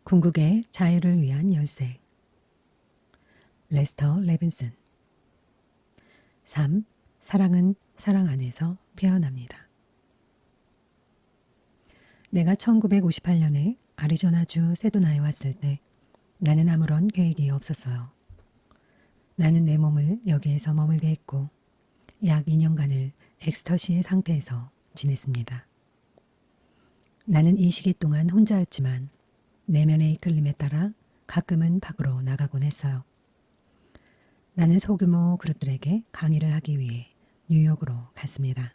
궁극의 자유를 위한 열쇠. 레스터 레빈슨. 3. 사랑은 사랑 안에서 피어납니다. 내가 1958년에 아리조나주 세도나에 왔을 때 나는 아무런 계획이 없었어요. 나는 내 몸을 여기에서 머물게 했고 약 2년간을 엑스터시의 상태에서 지냈습니다. 나는 이 시기 동안 혼자였지만 내면의 이끌림에 따라 가끔은 밖으로 나가곤 했어요. 나는 소규모 그룹들에게 강의를 하기 위해 뉴욕으로 갔습니다.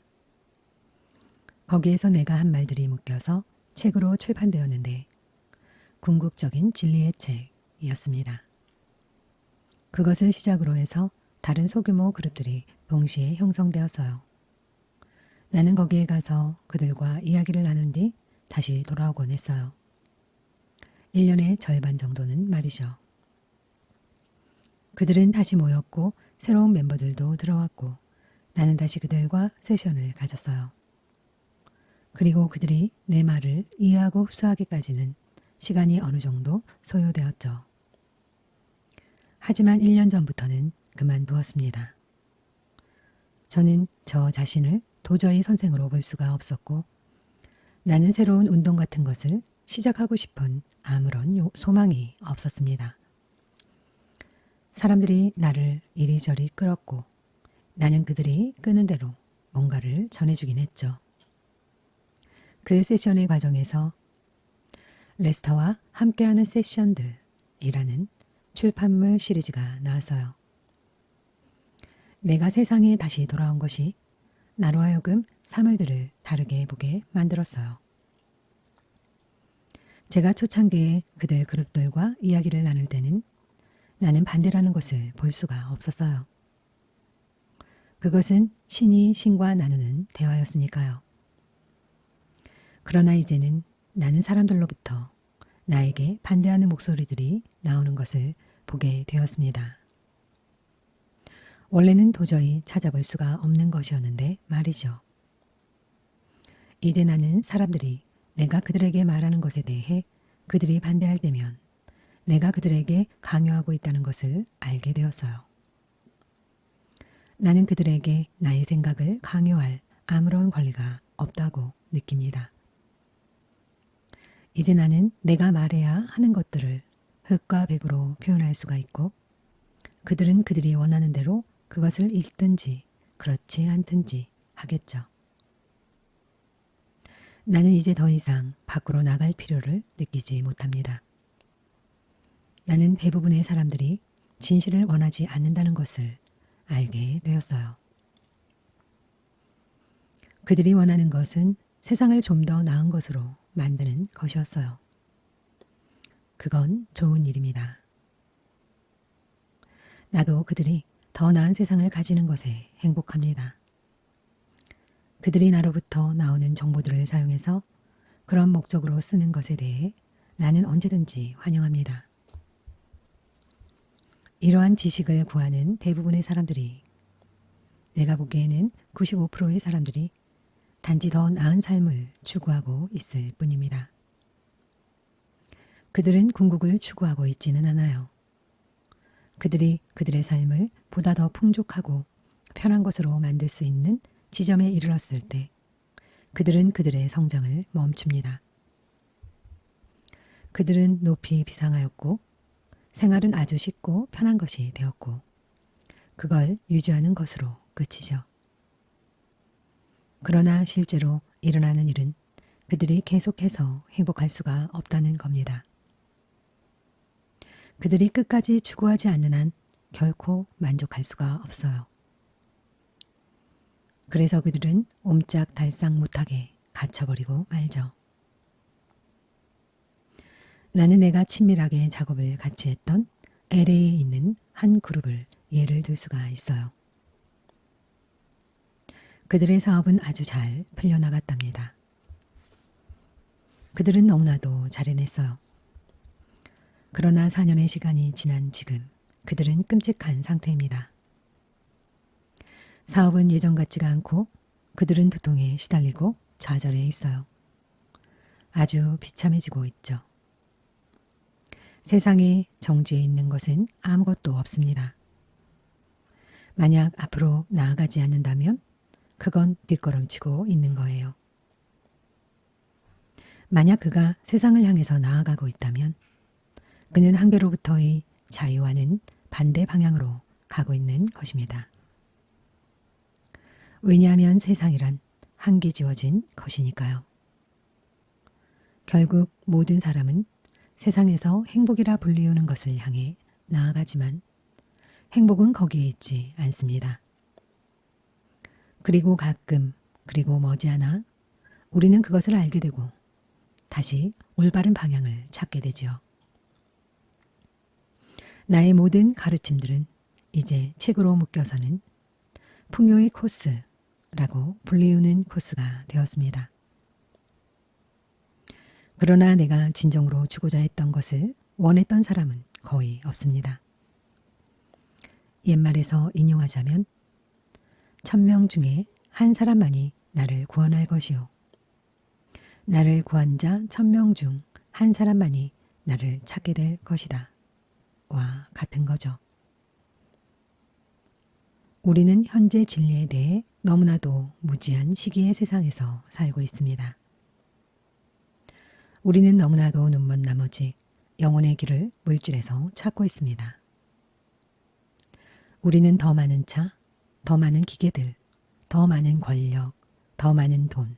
거기에서 내가 한 말들이 묶여서 책으로 출판되었는데 궁극적인 진리의 책이었습니다. 그것을 시작으로 해서 다른 소규모 그룹들이 동시에 형성되었어요. 나는 거기에 가서 그들과 이야기를 나눈 뒤 다시 돌아오곤 했어요. 1년의 절반 정도는 말이죠. 그들은 다시 모였고 새로운 멤버들도 들어왔고 나는 다시 그들과 세션을 가졌어요. 그리고 그들이 내 말을 이해하고 흡수하기까지는 시간이 어느 정도 소요되었죠. 하지만 1년 전부터는 그만두었습니다. 저는 저 자신을 도저히 선생으로 볼 수가 없었고 나는 새로운 운동 같은 것을 시작하고 싶은 아무런 소망이 없었습니다. 사람들이 나를 이리저리 끌었고 나는 그들이 끄는 대로 뭔가를 전해주긴 했죠. 그 세션의 과정에서 레스터와 함께하는 세션들이라는 출판물 시리즈가 나왔어요. 내가 세상에 다시 돌아온 것이 나로 하여금 사물들을 다르게 보게 만들었어요. 제가 초창기에 그들 그룹들과 이야기를 나눌 때는 나는 반대라는 것을 볼 수가 없었어요. 그것은 신이 신과 나누는 대화였으니까요. 그러나 이제는 나는 사람들로부터 나에게 반대하는 목소리들이 나오는 것을 보게 되었습니다. 원래는 도저히 찾아볼 수가 없는 것이었는데 말이죠. 이제 나는 사람들이 내가 그들에게 말하는 것에 대해 그들이 반대할 때면 내가 그들에게 강요하고 있다는 것을 알게 되었어요. 나는 그들에게 나의 생각을 강요할 아무런 권리가 없다고 느낍니다. 이제 나는 내가 말해야 하는 것들을 흑과 백으로 표현할 수가 있고 그들은 그들이 원하는 대로 그것을 읽든지 그렇지 않든지 하겠죠. 나는 이제 더 이상 밖으로 나갈 필요를 느끼지 못합니다. 나는 대부분의 사람들이 진실을 원하지 않는다는 것을 알게 되었어요. 그들이 원하는 것은 세상을 좀 더 나은 것으로 만드는 것이었어요. 그건 좋은 일입니다. 나도 그들이 더 나은 세상을 가지는 것에 행복합니다. 그들이 나로부터 나오는 정보들을 사용해서 그런 목적으로 쓰는 것에 대해 나는 언제든지 환영합니다. 이러한 지식을 구하는 대부분의 사람들이 내가 보기에는 95%의 사람들이 단지 더 나은 삶을 추구하고 있을 뿐입니다. 그들은 궁극을 추구하고 있지는 않아요. 그들이 그들의 삶을 보다 더 풍족하고 편한 것으로 만들 수 있는 지점에 이르렀을 때 그들은 그들의 성장을 멈춥니다. 그들은 높이 비상하였고 생활은 아주 쉽고 편한 것이 되었고 그걸 유지하는 것으로 끝이죠. 그러나 실제로 일어나는 일은 그들이 계속해서 행복할 수가 없다는 겁니다. 그들이 끝까지 추구하지 않는 한 결코 만족할 수가 없어요. 그래서 그들은 옴짝달싹 못하게 갇혀버리고 말죠. 나는 내가 친밀하게 작업을 같이 했던 LA에 있는 한 그룹을 예를 들 수가 있어요. 그들의 사업은 아주 잘 풀려나갔답니다. 그들은 너무나도 잘 해냈어요. 그러나 4년의 시간이 지난 지금 그들은 끔찍한 상태입니다. 사업은 예전 같지가 않고 그들은 두통에 시달리고 좌절해 있어요. 아주 비참해지고 있죠. 세상에 정지해 있는 것은 아무것도 없습니다. 만약 앞으로 나아가지 않는다면 그건 뒷걸음치고 있는 거예요. 만약 그가 세상을 향해서 나아가고 있다면 그는 한계로부터의 자유와는 반대 방향으로 가고 있는 것입니다. 왜냐하면 세상이란 한계 지워진 것이니까요. 결국 모든 사람은 세상에서 행복이라 불리우는 것을 향해 나아가지만 행복은 거기에 있지 않습니다. 그리고 가끔, 그리고 머지않아 우리는 그것을 알게 되고 다시 올바른 방향을 찾게 되지요. 나의 모든 가르침들은 이제 책으로 묶여서는 풍요의 코스라고 불리우는 코스가 되었습니다. 그러나 내가 진정으로 주고자 했던 것을 원했던 사람은 거의 없습니다. 옛말에서 인용하자면 1000명 중에 한 사람만이 나를 구원할 것이요. 나를 구한 자 1000명 중 한 사람만이 나를 찾게 될 것이다. 와 같은 거죠. 우리는 현재 진리에 대해 너무나도 무지한 시기의 세상에서 살고 있습니다. 우리는 너무나도 눈먼 나머지 영혼의 길을 물질에서 찾고 있습니다. 우리는 더 많은 차, 더 많은 기계들, 더 많은 권력, 더 많은 돈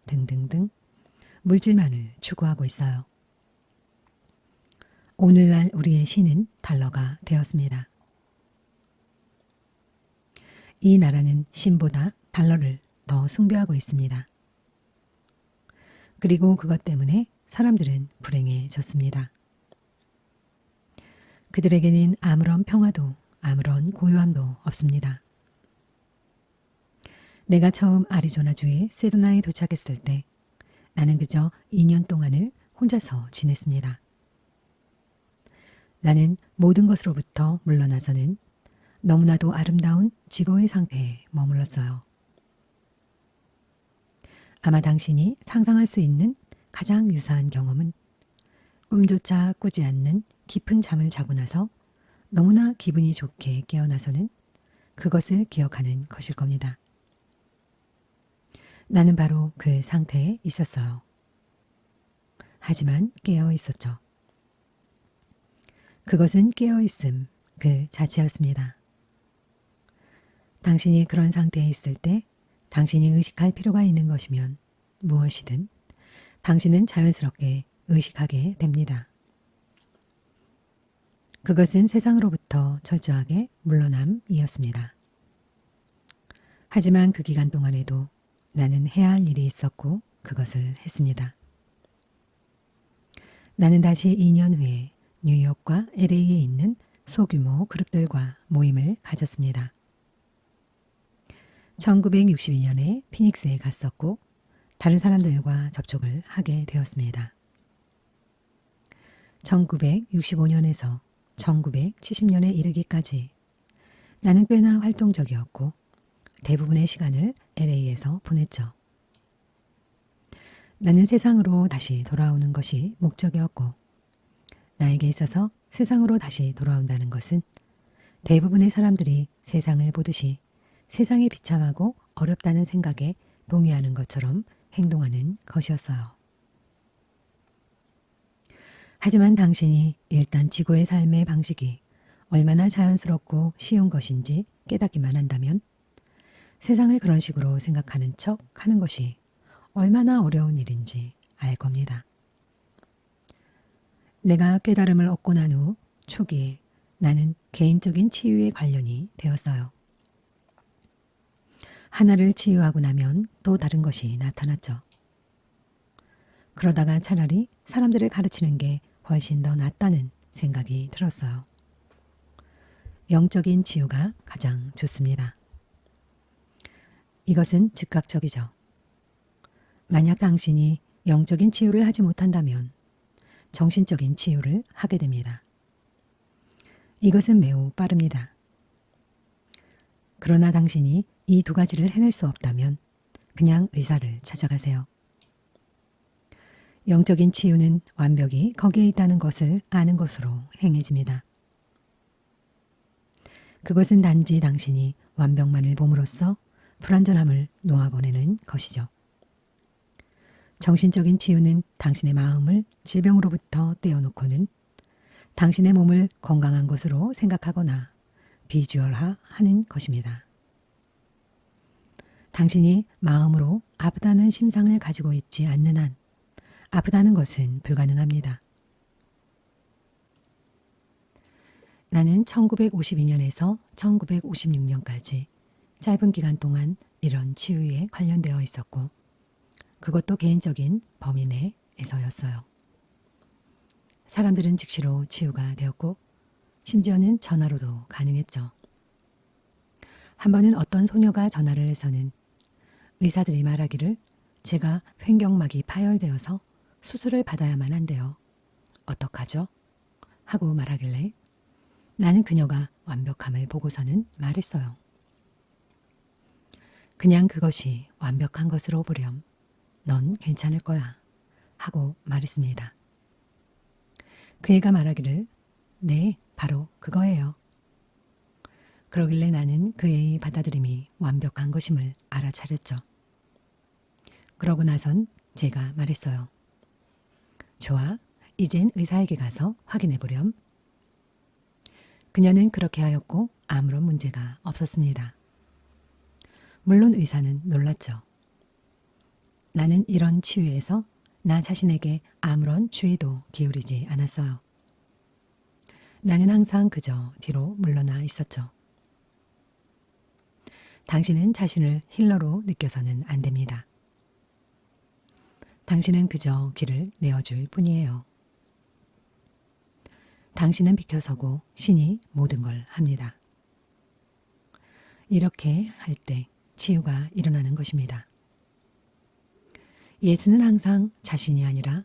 등등등 물질만을 추구하고 있어요. 오늘날 우리의 신은 달러가 되었습니다. 이 나라는 신보다 달러를 더 숭배하고 있습니다. 그리고 그것 때문에 사람들은 불행해졌습니다. 그들에게는 아무런 평화도 아무런 고요함도 없습니다. 내가 처음 아리조나주의 세도나에 도착했을 때 나는 그저 2년 동안을 혼자서 지냈습니다. 나는 모든 것으로부터 물러나서는 너무나도 아름다운 지고의 상태에 머물렀어요. 아마 당신이 상상할 수 있는 가장 유사한 경험은 꿈조차 꾸지 않는 깊은 잠을 자고 나서 너무나 기분이 좋게 깨어나서는 그것을 기억하는 것일 겁니다. 나는 바로 그 상태에 있었어요. 하지만 깨어 있었죠. 그것은 깨어 있음 그 자체였습니다. 당신이 그런 상태에 있을 때 당신이 의식할 필요가 있는 것이면 무엇이든 당신은 자연스럽게 의식하게 됩니다. 그것은 세상으로부터 철저하게 물러남이었습니다. 하지만 그 기간 동안에도 나는 해야 할 일이 있었고 그것을 했습니다. 나는 다시 2년 후에 뉴욕과 LA에 있는 소규모 그룹들과 모임을 가졌습니다. 1962년에 피닉스에 갔었고 다른 사람들과 접촉을 하게 되었습니다. 1965년에서 1970년에 이르기까지 나는 꽤나 활동적이었고 대부분의 시간을 LA에서 보냈죠. 나는 세상으로 다시 돌아오는 것이 목적이었고 나에게 있어서 세상으로 다시 돌아온다는 것은 대부분의 사람들이 세상을 보듯이 세상이 비참하고 어렵다는 생각에 동의하는 것처럼 행동하는 것이었어요. 하지만 당신이 일단 지구의 삶의 방식이 얼마나 자연스럽고 쉬운 것인지 깨닫기만 한다면 세상을 그런 식으로 생각하는 척 하는 것이 얼마나 어려운 일인지 알 겁니다. 내가 깨달음을 얻고 난 후 초기에 나는 개인적인 치유에 관련이 되었어요. 하나를 치유하고 나면 또 다른 것이 나타났죠. 그러다가 차라리 사람들을 가르치는 게 훨씬 더 낫다는 생각이 들었어요. 영적인 치유가 가장 좋습니다. 이것은 즉각적이죠. 만약 당신이 영적인 치유를 하지 못한다면 정신적인 치유를 하게 됩니다. 이것은 매우 빠릅니다. 그러나 당신이 이 두 가지를 해낼 수 없다면 그냥 의사를 찾아가세요. 영적인 치유는 완벽이 거기에 있다는 것을 아는 것으로 행해집니다. 그것은 단지 당신이 완벽만을 봄으로써 불완전함을 놓아보내는 것이죠. 정신적인 치유는 당신의 마음을 질병으로부터 떼어놓고는 당신의 몸을 건강한 것으로 생각하거나 비주얼화하는 것입니다. 당신이 마음으로 아프다는 심상을 가지고 있지 않는 한 아프다는 것은 불가능합니다. 나는 1952년에서 1956년까지 짧은 기간 동안 이런 치유에 관련되어 있었고 그것도 개인적인 범위 내에서였어요. 사람들은 즉시로 치유가 되었고 심지어는 전화로도 가능했죠. 한 번은 어떤 소녀가 전화를 해서는 의사들이 말하기를 제가 횡격막이 파열되어서 수술을 받아야만 한대요. 어떡하죠? 하고 말하길래 나는 그녀가 완벽함을 보고서는 말했어요. 그냥 그것이 완벽한 것으로 보렴. 넌 괜찮을 거야. 하고 말했습니다. 그 애가 말하기를 네, 바로 그거예요. 그러길래 나는 그 애의 받아들임이 완벽한 것임을 알아차렸죠. 그러고 나선 제가 말했어요. 좋아, 이젠 의사에게 가서 확인해 보렴. 그녀는 그렇게 하였고 아무런 문제가 없었습니다. 물론 의사는 놀랐죠. 나는 이런 치유에서 나 자신에게 아무런 주의도 기울이지 않았어요. 나는 항상 그저 뒤로 물러나 있었죠. 당신은 자신을 힐러로 느껴서는 안 됩니다. 당신은 그저 길을 내어줄 뿐이에요. 당신은 비켜서고 신이 모든 걸 합니다. 이렇게 할 때 치유가 일어나는 것입니다. 예수는 항상 자신이 아니라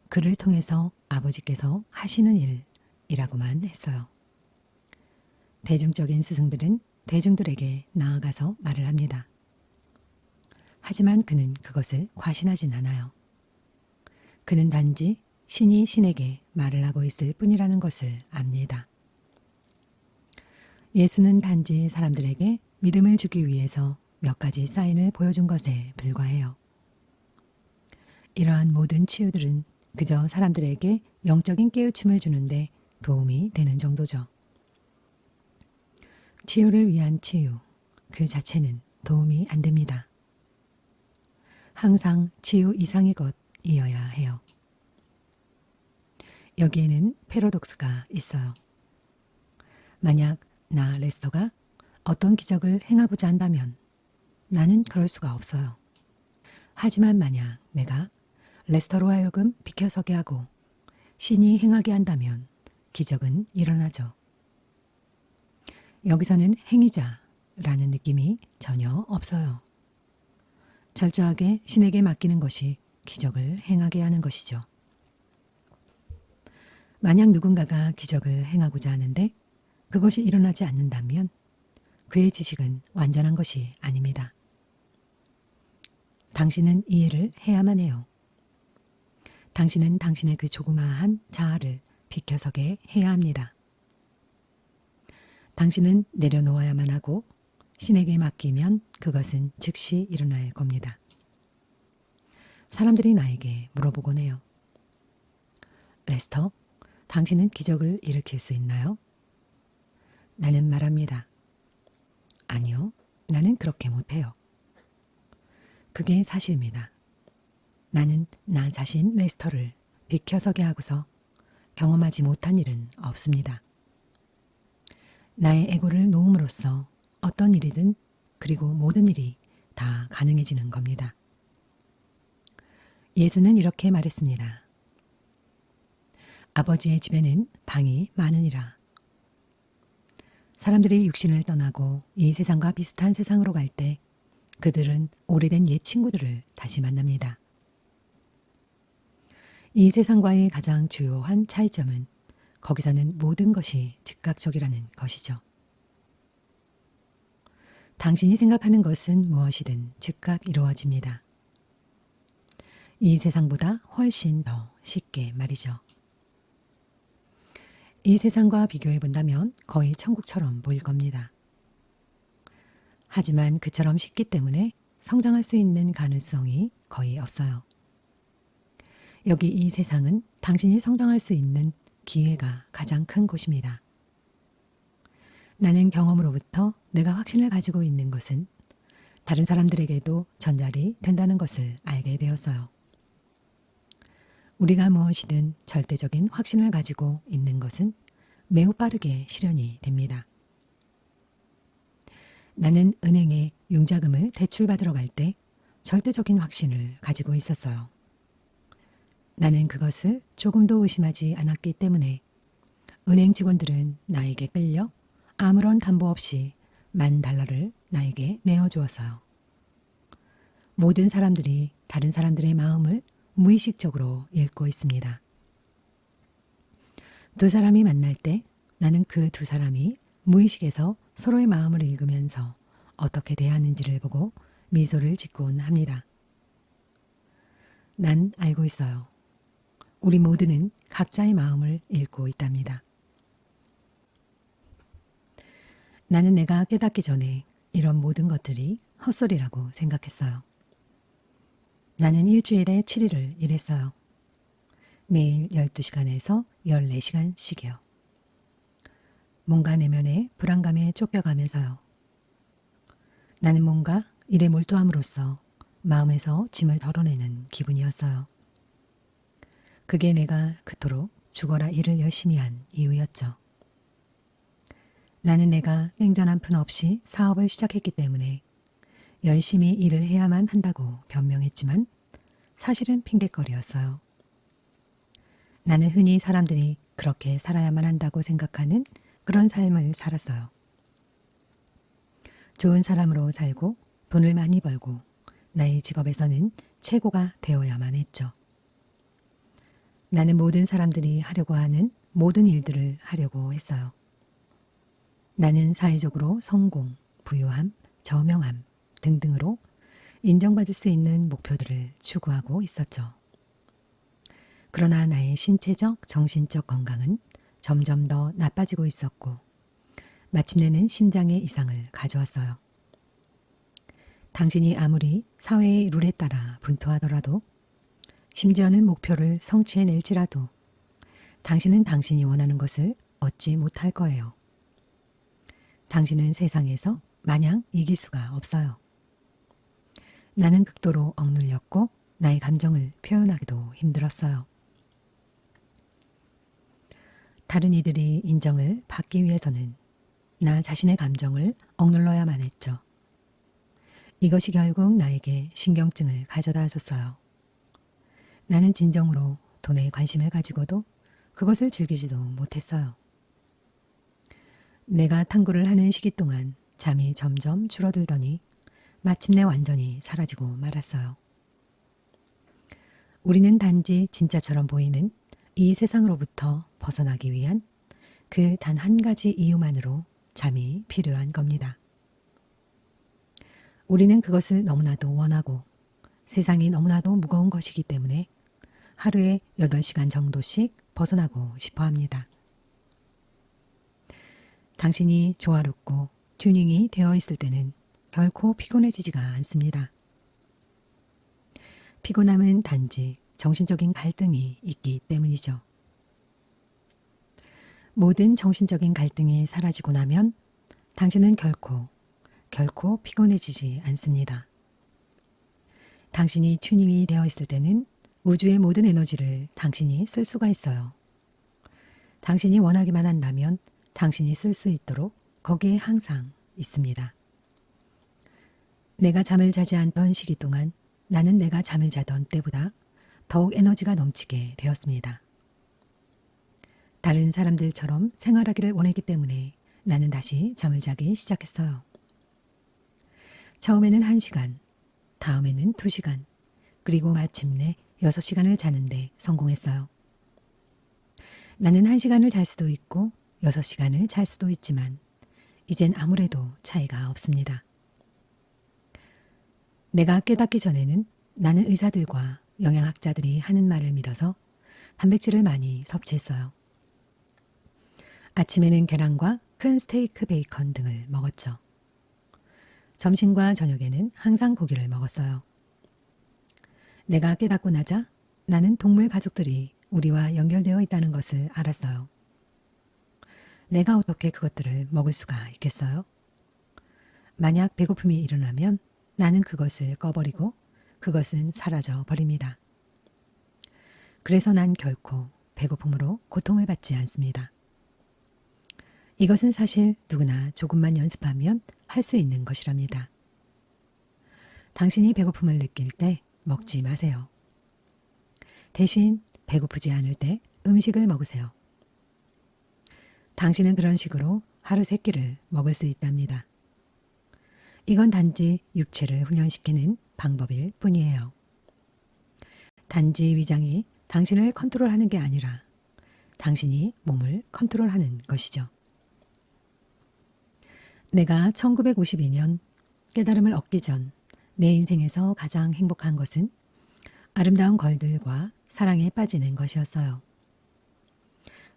그를 통해서 아버지께서 하시는 일이라고만 했어요. 대중적인 스승들은 대중들에게 나아가서 말을 합니다. 하지만 그는 그것을 과신하진 않아요. 그는 단지 신이 신에게 말을 하고 있을 뿐이라는 것을 압니다. 예수는 단지 사람들에게 믿음을 주기 위해서 몇 가지 사인을 보여준 것에 불과해요. 이러한 모든 치유들은 그저 사람들에게 영적인 깨우침을 주는데 도움이 되는 정도죠. 치유를 위한 치유, 그 자체는 도움이 안 됩니다. 항상 치유 이상의 것이어야 해요. 여기에는 패러독스가 있어요. 만약 나 레스터가 어떤 기적을 행하고자 한다면 나는 그럴 수가 없어요. 하지만 만약 내가 레스터로 하여금 비켜서게 하고 신이 행하게 한다면 기적은 일어나죠. 여기서는 행위자라는 느낌이 전혀 없어요. 철저하게 신에게 맡기는 것이 기적을 행하게 하는 것이죠. 만약 누군가가 기적을 행하고자 하는데 그것이 일어나지 않는다면 그의 지식은 완전한 것이 아닙니다. 당신은 이해를 해야만 해요. 당신은 당신의 그 조그마한 자아를 비켜서게 해야 합니다. 당신은 내려놓아야만 하고 신에게 맡기면 그것은 즉시 일어날 겁니다. 사람들이 나에게 물어보곤 해요. 레스터, 당신은 기적을 일으킬 수 있나요? 나는 말합니다. 아니요, 나는 그렇게 못해요. 그게 사실입니다. 나는 나 자신 레스터를 비켜서게 하고서 경험하지 못한 일은 없습니다. 나의 에고를 놓음으로써 어떤 일이든 그리고 모든 일이 다 가능해지는 겁니다. 예수는 이렇게 말했습니다. 아버지의 집에는 방이 많으니라. 사람들이 육신을 떠나고 이 세상과 비슷한 세상으로 갈 때 그들은 오래된 옛 친구들을 다시 만납니다. 이 세상과의 가장 주요한 차이점은 거기서는 모든 것이 즉각적이라는 것이죠. 당신이 생각하는 것은 무엇이든 즉각 이루어집니다. 이 세상보다 훨씬 더 쉽게 말이죠. 이 세상과 비교해 본다면 거의 천국처럼 보일 겁니다. 하지만 그처럼 쉽기 때문에 성장할 수 있는 가능성이 거의 없어요. 여기 이 세상은 당신이 성장할 수 있는 기회가 가장 큰 곳입니다. 나는 경험으로부터 내가 확신을 가지고 있는 것은 다른 사람들에게도 전달이 된다는 것을 알게 되었어요. 우리가 무엇이든 절대적인 확신을 가지고 있는 것은 매우 빠르게 실현이 됩니다. 나는 은행에 융자금을 대출받으러 갈 때 절대적인 확신을 가지고 있었어요. 나는 그것을 조금도 의심하지 않았기 때문에 은행 직원들은 나에게 끌려 아무런 담보 없이 $10,000를 나에게 내어주었어요. 모든 사람들이 다른 사람들의 마음을 무의식적으로 읽고 있습니다. 두 사람이 만날 때 나는 그 두 사람이 무의식에서 서로의 마음을 읽으면서 어떻게 대하는지를 보고 미소를 짓곤 합니다. 난 알고 있어요. 우리 모두는 각자의 마음을 읽고 있답니다. 나는 내가 깨닫기 전에 이런 모든 것들이 헛소리라고 생각했어요. 나는 일주일에 7일을 일했어요. 매일 12시간에서 14시간씩이요. 뭔가 내면의 불안감에 쫓겨가면서요. 나는 뭔가 일에 몰두함으로써 마음에서 짐을 덜어내는 기분이었어요. 그게 내가 그토록 죽어라 일을 열심히 한 이유였죠. 나는 내가 냉전 한 푼 없이 사업을 시작했기 때문에 열심히 일을 해야만 한다고 변명했지만 사실은 핑곗거리였어요. 나는 흔히 사람들이 그렇게 살아야만 한다고 생각하는 그런 삶을 살았어요. 좋은 사람으로 살고 돈을 많이 벌고 나의 직업에서는 최고가 되어야만 했죠. 나는 모든 사람들이 하려고 하는 모든 일들을 하려고 했어요. 나는 사회적으로 성공, 부유함, 저명함 등등으로 인정받을 수 있는 목표들을 추구하고 있었죠. 그러나 나의 신체적, 정신적 건강은 점점 더 나빠지고 있었고 마침내는 심장의 이상을 가져왔어요. 당신이 아무리 사회의 룰에 따라 분투하더라도 심지어는 목표를 성취해낼지라도 당신은 당신이 원하는 것을 얻지 못할 거예요. 당신은 세상에서 마냥 이길 수가 없어요. 나는 극도로 억눌렸고 나의 감정을 표현하기도 힘들었어요. 다른 이들이 인정을 받기 위해서는 나 자신의 감정을 억눌러야만 했죠. 이것이 결국 나에게 신경증을 가져다 줬어요. 나는 진정으로 돈에 관심을 가지고도 그것을 즐기지도 못했어요. 내가 탐구를 하는 시기 동안 잠이 점점 줄어들더니 마침내 완전히 사라지고 말았어요. 우리는 단지 진짜처럼 보이는 이 세상으로부터 벗어나기 위한 그 단 한 가지 이유만으로 잠이 필요한 겁니다. 우리는 그것을 너무나도 원하고 세상이 너무나도 무거운 것이기 때문에 하루에 8시간 정도씩 벗어나고 싶어 합니다. 당신이 조화롭고 튜닝이 되어 있을 때는 결코 피곤해지지가 않습니다. 피곤함은 단지 정신적인 갈등이 있기 때문이죠. 모든 정신적인 갈등이 사라지고 나면 당신은 결코 피곤해지지 않습니다. 당신이 튜닝이 되어 있을 때는 우주의 모든 에너지를 당신이 쓸 수가 있어요. 당신이 원하기만 한다면 당신이 쓸 수 있도록 거기에 항상 있습니다. 내가 잠을 자지 않던 시기 동안 나는 내가 잠을 자던 때보다 더욱 에너지가 넘치게 되었습니다. 다른 사람들처럼 생활하기를 원했기 때문에 나는 다시 잠을 자기 시작했어요. 처음에는 1시간, 다음에는 2시간, 그리고 마침내 6시간을 자는데 성공했어요. 나는 1시간을 잘 수도 있고 6시간을 잘 수도 있지만 이젠 아무래도 차이가 없습니다. 내가 깨닫기 전에는 나는 의사들과 영양학자들이 하는 말을 믿어서 단백질을 많이 섭취했어요. 아침에는 계란과 큰 스테이크 베이컨 등을 먹었죠. 점심과 저녁에는 항상 고기를 먹었어요. 내가 깨닫고 나자 나는 동물 가족들이 우리와 연결되어 있다는 것을 알았어요. 내가 어떻게 그것들을 먹을 수가 있겠어요? 만약 배고픔이 일어나면 나는 그것을 꺼버리고 그것은 사라져 버립니다. 그래서 난 결코 배고픔으로 고통을 받지 않습니다. 이것은 사실 누구나 조금만 연습하면 할 수 있는 것이랍니다. 당신이 배고픔을 느낄 때 먹지 마세요. 대신 배고프지 않을 때 음식을 먹으세요. 당신은 그런 식으로 하루 3끼를 먹을 수 있답니다. 이건 단지 육체를 훈련시키는 방법일 뿐이에요. 단지 위장이 당신을 컨트롤하는 게 아니라 당신이 몸을 컨트롤하는 것이죠. 내가 1952년 깨달음을 얻기 전 내 인생에서 가장 행복한 것은 아름다운 걸들과 사랑에 빠지는 것이었어요.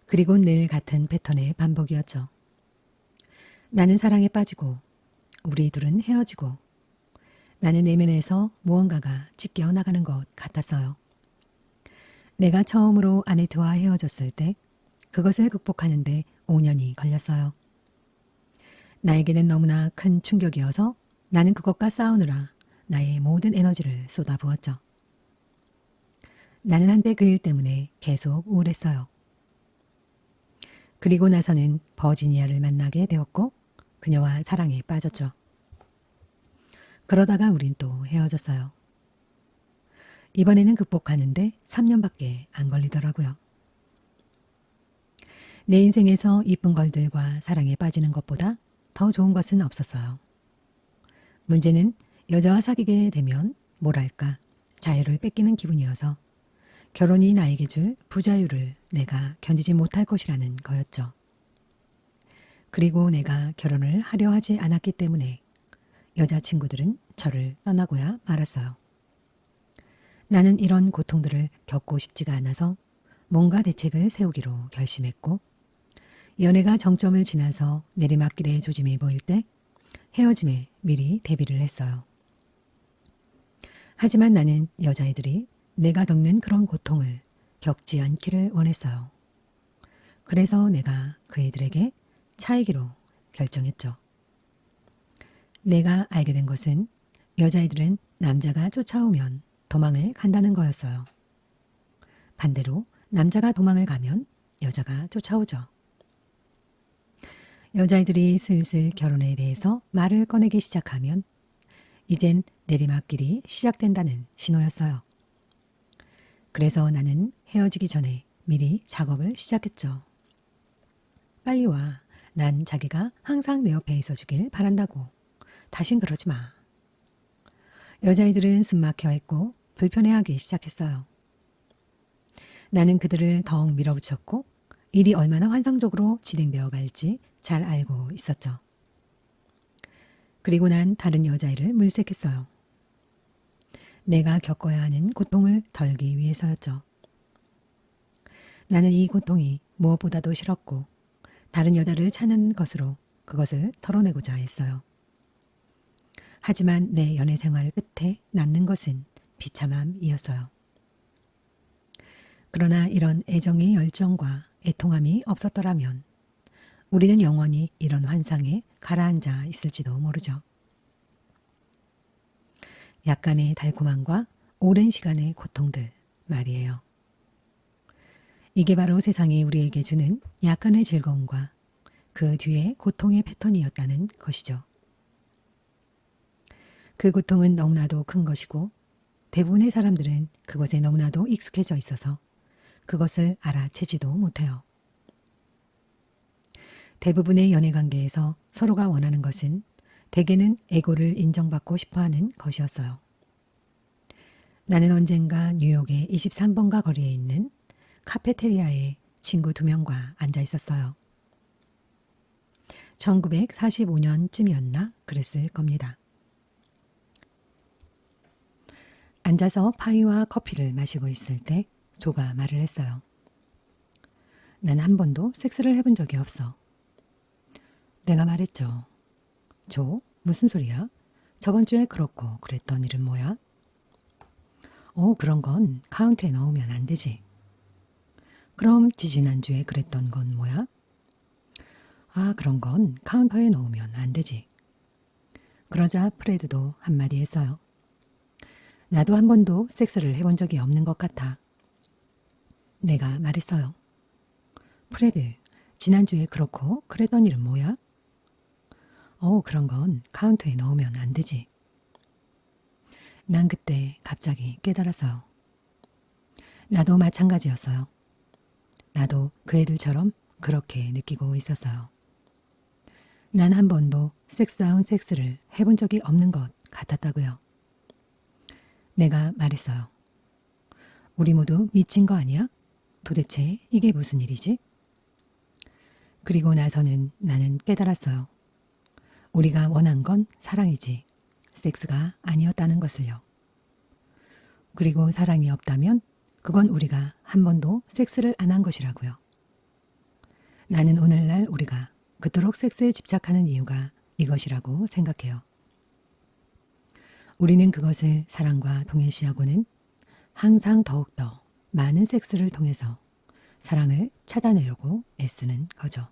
그리고 늘 같은 패턴의 반복이었죠. 나는 사랑에 빠지고 우리 둘은 헤어지고 나는 내면에서 무언가가 찢겨 나가는 것 같았어요. 내가 처음으로 아네트와 헤어졌을 때 그것을 극복하는데 5년이 걸렸어요. 나에게는 너무나 큰 충격이어서 나는 그것과 싸우느라 나의 모든 에너지를 쏟아부었죠. 나는 한때 그 일 때문에 계속 우울했어요. 그리고 나서는 버지니아를 만나게 되었고 그녀와 사랑에 빠졌죠. 그러다가 우린 또 헤어졌어요. 이번에는 극복하는데 3년밖에 안 걸리더라고요. 내 인생에서 이쁜 걸들과 사랑에 빠지는 것보다 더 좋은 것은 없었어요. 문제는 여자와 사귀게 되면 뭐랄까 자유를 뺏기는 기분이어서 결혼이 나에게 줄 부자유를 내가 견디지 못할 것이라는 거였죠. 그리고 내가 결혼을 하려 하지 않았기 때문에 여자친구들은 저를 떠나고야 말았어요. 나는 이런 고통들을 겪고 싶지가 않아서 뭔가 대책을 세우기로 결심했고 연애가 정점을 지나서 내리막길의 조짐이 보일 때 헤어짐에 미리 대비를 했어요. 하지만 나는 여자애들이 내가 겪는 그런 고통을 겪지 않기를 원했어요. 그래서 내가 그 애들에게 차이기로 결정했죠. 내가 알게 된 것은 여자애들은 남자가 쫓아오면 도망을 간다는 거였어요. 반대로 남자가 도망을 가면 여자가 쫓아오죠. 여자애들이 슬슬 결혼에 대해서 말을 꺼내기 시작하면 이젠 내리막길이 시작된다는 신호였어요. 그래서 나는 헤어지기 전에 미리 작업을 시작했죠. 빨리 와. 난 자기가 항상 내 옆에 있어주길 바란다고. 다신 그러지 마. 여자애들은 숨막혀 있고 불편해하기 시작했어요. 나는 그들을 더욱 밀어붙였고 일이 얼마나 환상적으로 진행되어 갈지 잘 알고 있었죠. 그리고 난 다른 여자애를 물색했어요. 내가 겪어야 하는 고통을 덜기 위해서였죠. 나는 이 고통이 무엇보다도 싫었고 다른 여자를 찾는 것으로 그것을 털어내고자 했어요. 하지만 내 연애 생활 끝에 남는 것은 비참함이었어요. 그러나 이런 애정의 열정과 애통함이 없었더라면 우리는 영원히 이런 환상에 가라앉아 있을지도 모르죠. 약간의 달콤함과 오랜 시간의 고통들 말이에요. 이게 바로 세상이 우리에게 주는 약간의 즐거움과 그 뒤에 고통의 패턴이었다는 것이죠. 그 고통은 너무나도 큰 것이고 대부분의 사람들은 그것에 너무나도 익숙해져 있어서 그것을 알아채지도 못해요. 대부분의 연애관계에서 서로가 원하는 것은 대개는 에고를 인정받고 싶어하는 것이었어요. 나는 언젠가 뉴욕의 23번가 거리에 있는 카페테리아에 친구 2명과 앉아 있었어요. 1945년쯤이었나 그랬을 겁니다. 앉아서 파이와 커피를 마시고 있을 때 조가 말을 했어요. 난 한 번도 섹스를 해본 적이 없어. 내가 말했죠. 조, 무슨 소리야? 저번 주에 그렇고 그랬던 일은 뭐야? 그런 건 카운트에 넣으면 안 되지. 그럼 지지난주에 그랬던 건 뭐야? 그런 건 카운터에 넣으면 안 되지. 그러자 프레드도 한마디 했어요. 나도 한 번도 섹스를 해본 적이 없는 것 같아. 내가 말했어요. 프레드, 지난주에 그렇고 그랬던 일은 뭐야? 그런 건 카운트에 넣으면 안 되지. 난 그때 갑자기 깨달았어요. 나도 마찬가지였어요. 나도 그 애들처럼 그렇게 느끼고 있었어요. 난 한 번도 섹스다운 섹스를 해본 적이 없는 것 같았다고요. 내가 말했어요. 우리 모두 미친 거 아니야? 도대체 이게 무슨 일이지? 그리고 나서는 나는 깨달았어요. 우리가 원한 건 사랑이지 섹스가 아니었다는 것을요. 그리고 사랑이 없다면 그건 우리가 한 번도 섹스를 안 한 것이라고요. 나는 오늘날 우리가 그토록 섹스에 집착하는 이유가 이것이라고 생각해요. 우리는 그것을 사랑과 동일시하고는 항상 더욱더 많은 섹스를 통해서 사랑을 찾아내려고 애쓰는 거죠.